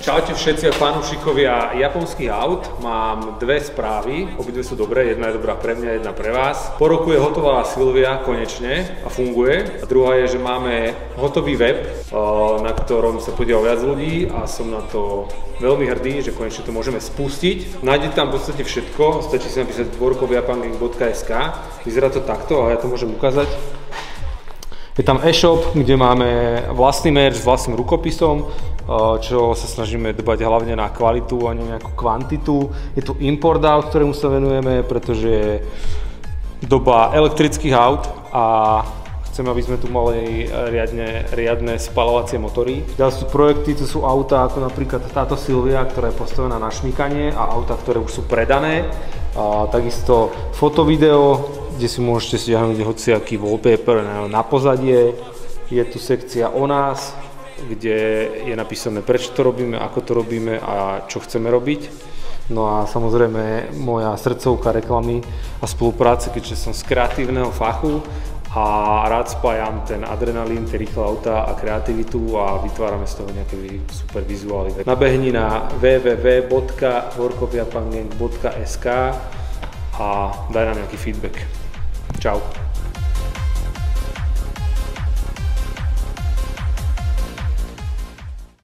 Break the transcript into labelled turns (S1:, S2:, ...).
S1: Čaute všetci fanúšikovia japonských aut. Mám dve správy, obidve sú dobré, jedna je dobrá pre mňa, jedna pre vás. Po roku je hotová Silvia konečne a funguje. A druhá je, že máme hotový web, na ktorom sa podiela viac ľudí a som na to veľmi hrdý, že konečne to môžeme spustiť. Nájdete tam v podstate všetko, stačí si napísať workofjapangang.sk. Vyzerá to takto, ale ja to môžem ukázať. Je tam e-shop, kde máme vlastný merch s vlastným rukopisom, čo sa snažíme dbať hlavne na kvalitu a nie nejakú kvantitu. Je tu import aut, ktorému sa venujeme, pretože je doba elektrických aut a chceme, aby sme tu mali riadne spalovacie motory. Ďalej sú projekty, to sú autá ako napríklad táto Silvia, ktorá je postavená na šmykanie a autá, ktoré už sú predané. A takisto fotovideo, kde si môžete stiahnuť hociaký wallpaper na pozadie. Je tu sekcia o nás, kde je napísané, prečo to robíme, ako to robíme a čo chceme robiť. No a samozrejme moja srdcovka reklamy a spolupráce, keďže som z kreatívneho fachu a rád spájam ten adrenalín, tie rýchle autá a kreativitu a vytvárame z toho nejaké super vizuály. Nabehni na www.workofjapangang.sk a daj nám nejaký feedback. Čau.